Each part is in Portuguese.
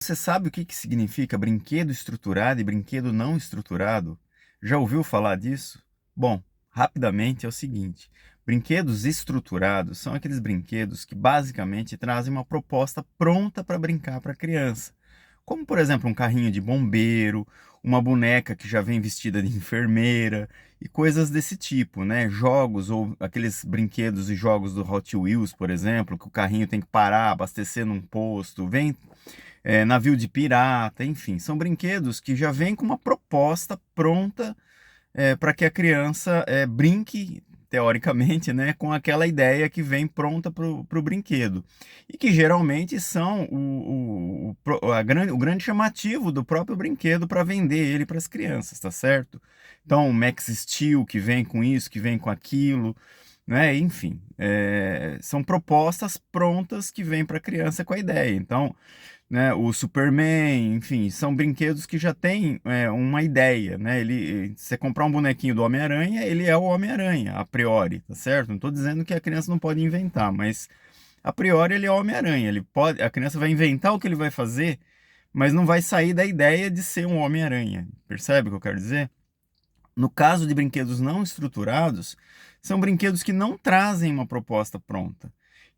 Você sabe o que que significa brinquedo estruturado e brinquedo não estruturado? Já ouviu falar disso? Bom, rapidamente é o seguinte: brinquedos estruturados são aqueles brinquedos que basicamente trazem uma proposta pronta para brincar para a criança. Como, por exemplo, um carrinho de bombeiro, uma boneca que já vem vestida de enfermeira e coisas desse tipo, né? Jogos ou aqueles brinquedos e jogos do Hot Wheels, por exemplo, que o carrinho tem que parar, abastecer num posto, vem navio de pirata, enfim, são brinquedos que já vêm com uma proposta pronta para que a criança brinque, teoricamente, né, com aquela ideia que vem pronta para o brinquedo. E que geralmente são o grande chamativo do próprio brinquedo para vender ele para as crianças, tá certo? Então, o Max Steel que vem com isso, que vem com aquilo, né? Enfim, são propostas prontas que vêm para a criança com a ideia. Então, né, o Superman, enfim, são brinquedos que já têm uma ideia, né? Você comprar um bonequinho do Homem-Aranha, ele é o Homem-Aranha, a priori, tá certo? Não estou dizendo que a criança não pode inventar, mas a priori ele é o Homem-Aranha. A criança vai inventar o que ele vai fazer, mas não vai sair da ideia de ser um Homem-Aranha. Percebe o que eu quero dizer? No caso de brinquedos não estruturados, são brinquedos que não trazem uma proposta pronta.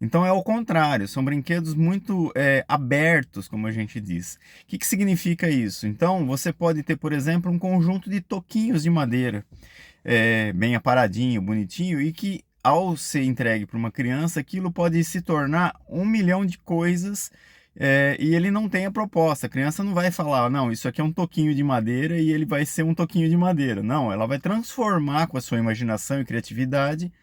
Então é o contrário, são brinquedos muito abertos, como a gente diz. O que significa isso? Então você pode ter, por exemplo, um conjunto de toquinhos de madeira, bem aparadinho, bonitinho, e que ao ser entregue para uma criança, aquilo pode se tornar um milhão de coisas e ele não tem a proposta. A criança não vai falar, não, isso aqui é um toquinho de madeira e ele vai ser um toquinho de madeira. Não, ela vai transformar com a sua imaginação e criatividade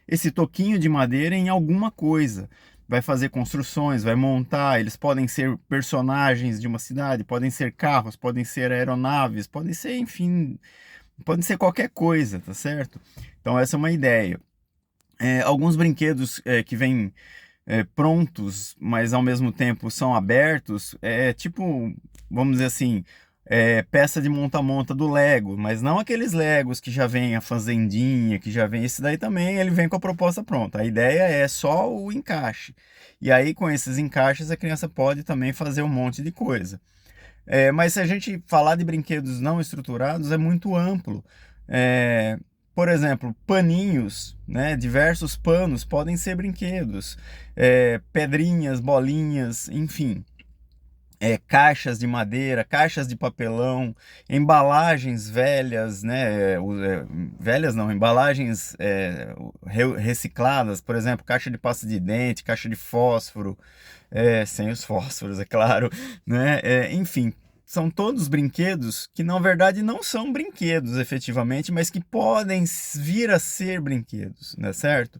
esse toquinho de madeira em alguma coisa. Vai fazer construções, vai montar. Eles podem ser personagens de uma cidade, podem ser carros, podem ser aeronaves, podem ser, enfim, podem ser qualquer coisa, tá certo? Então, essa é uma ideia. Alguns brinquedos que vêm prontos, mas ao mesmo tempo são abertos, tipo, vamos dizer assim, peça de monta-monta do Lego, mas não aqueles Legos que já vem a fazendinha, que já vem. Esse daí também ele vem com a proposta pronta. A ideia é só o encaixe. E aí, com esses encaixes, a criança pode também fazer um monte de coisa. Mas se a gente falar de brinquedos não estruturados, é muito amplo. É, por exemplo, paninhos, né? Diversos panos podem ser brinquedos. Pedrinhas, bolinhas, enfim. Caixas de madeira, caixas de papelão, embalagens velhas, né? Velhas não, embalagens recicladas, por exemplo, caixa de pasta de dente, caixa de fósforo, sem os fósforos, é claro, né? Enfim, são todos brinquedos que na verdade não são brinquedos efetivamente, mas que podem vir a ser brinquedos, né? Certo?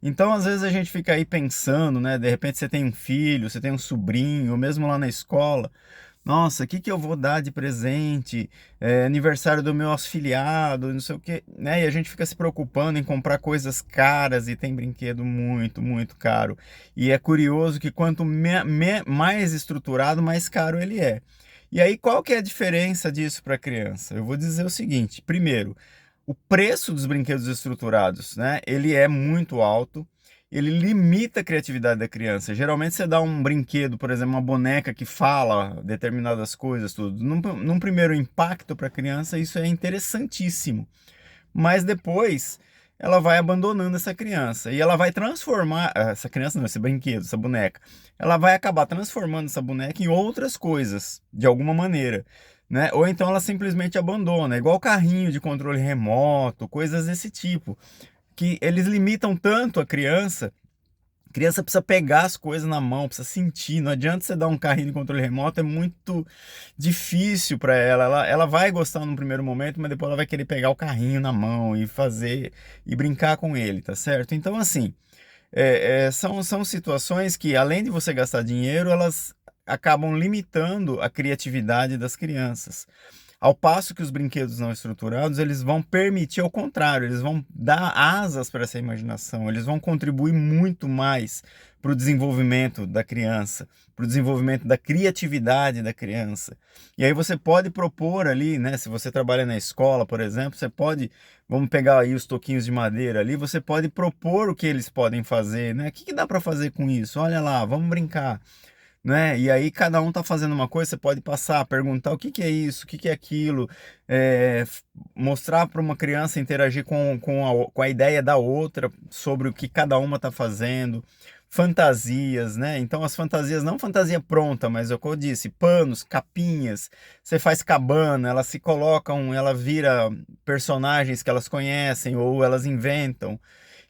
Então, às vezes a gente fica aí pensando, né? De repente você tem um filho, você tem um sobrinho, ou mesmo lá na escola. Nossa, o que que eu vou dar de presente? Aniversário do meu afilhado, não sei o quê, né? E a gente fica se preocupando em comprar coisas caras e tem brinquedo muito, muito caro. E é curioso que quanto mais estruturado, mais caro ele é. E aí, qual que é a diferença disso para a criança? Eu vou dizer o seguinte: primeiro, o preço dos brinquedos estruturados, né? Ele é muito alto, ele limita a criatividade da criança. Geralmente você dá um brinquedo, por exemplo, uma boneca que fala determinadas coisas, tudo. Num primeiro impacto para a criança, isso é interessantíssimo. Mas depois ela vai abandonando essa criança e ela vai transformar essa criança, não, esse brinquedo, essa boneca. Ela vai acabar transformando essa boneca em outras coisas, de alguma maneira, né? Ou então ela simplesmente abandona, igual carrinho de controle remoto, coisas desse tipo, que eles limitam tanto a criança. A criança precisa pegar as coisas na mão, precisa sentir. Não adianta você dar um carrinho de controle remoto, é muito difícil para ela. Ela vai gostar no primeiro momento, mas depois ela vai querer pegar o carrinho na mão e fazer e brincar com ele, tá certo? Então, assim, são situações que, além de você gastar dinheiro, elas acabam limitando a criatividade das crianças. Ao passo que os brinquedos não estruturados, eles vão permitir ao contrário, eles vão dar asas para essa imaginação, eles vão contribuir muito mais para o desenvolvimento da criança, para o desenvolvimento da criatividade da criança. E aí você pode propor ali, né? Se você trabalha na escola, por exemplo, você pode, vamos pegar aí os toquinhos de madeira ali, você pode propor o que eles podem fazer, né? O que dá para fazer com isso? Olha lá, vamos brincar. né? E aí cada um tá fazendo uma coisa, você pode passar, perguntar o que que é isso, o que que é aquilo, mostrar para uma criança interagir com a ideia da outra sobre o que cada uma tá fazendo. Fantasias, né? Então as fantasias, não fantasia pronta, mas é o que eu disse, panos, capinhas, você faz cabana, elas se colocam, ela vira personagens que elas conhecem ou elas inventam.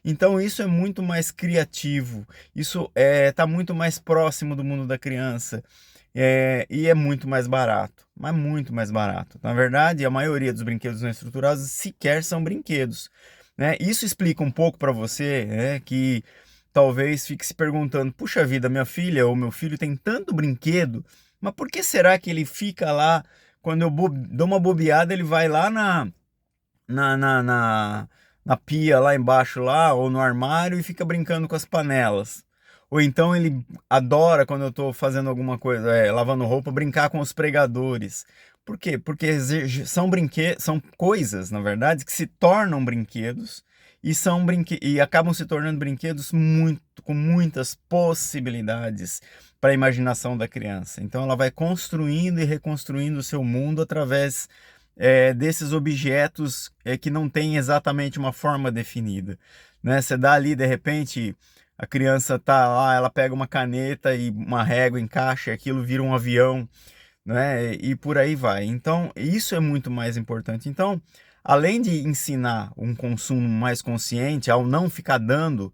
Então isso é muito mais criativo, isso tá muito mais próximo do mundo da criança, e é muito mais barato, mas muito mais barato. Na verdade, a maioria dos brinquedos não estruturados sequer são brinquedos, né? Isso explica um pouco para você, né, que talvez fique se perguntando: puxa vida, minha filha ou meu filho tem tanto brinquedo, mas por que será que ele fica lá, quando eu dou uma bobeada, ele vai lá na, na, na, na pia lá embaixo lá, ou no armário e fica brincando com as panelas. Ou então ele adora quando eu estou fazendo alguma coisa, lavando roupa, brincar com os pregadores. Por quê? Porque são são coisas, na verdade, que se tornam brinquedos e e acabam se tornando brinquedos com muitas possibilidades para a imaginação da criança. Então ela vai construindo e reconstruindo o seu mundo através desses objetos que não têm exatamente uma forma definida, né? Você dá ali, de repente, a criança tá lá, ela pega uma caneta e uma régua, encaixa, e aquilo vira um avião, né? E por aí vai. Então, isso é muito mais importante. Então, além de ensinar um consumo mais consciente, ao não ficar dando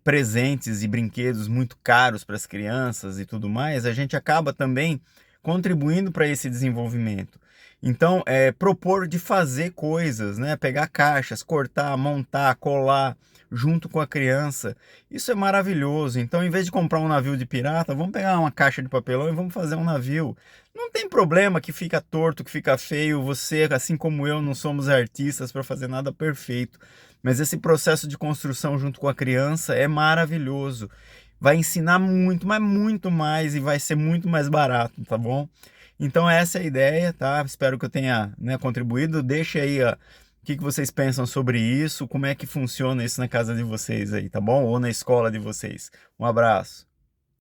presentes e brinquedos muito caros para as crianças e tudo mais, a gente acaba também contribuindo para esse desenvolvimento. Então, propor de fazer coisas, né? Pegar caixas, cortar, montar, colar junto com a criança. Isso é maravilhoso. Então, em vez de comprar um navio de pirata, vamos pegar uma caixa de papelão e vamos fazer um navio. Não tem problema que fica torto, que fica feio. Você, assim como eu, não somos artistas para fazer nada perfeito. Mas esse processo de construção junto com a criança é maravilhoso. Vai ensinar muito, mas muito mais, e vai ser muito mais barato, tá bom? Então essa é a ideia, tá? Espero que eu tenha, né, contribuído. Deixa aí, ó, o que que vocês pensam sobre isso, como é que funciona isso na casa de vocês aí, tá bom? Ou na escola de vocês. Um abraço.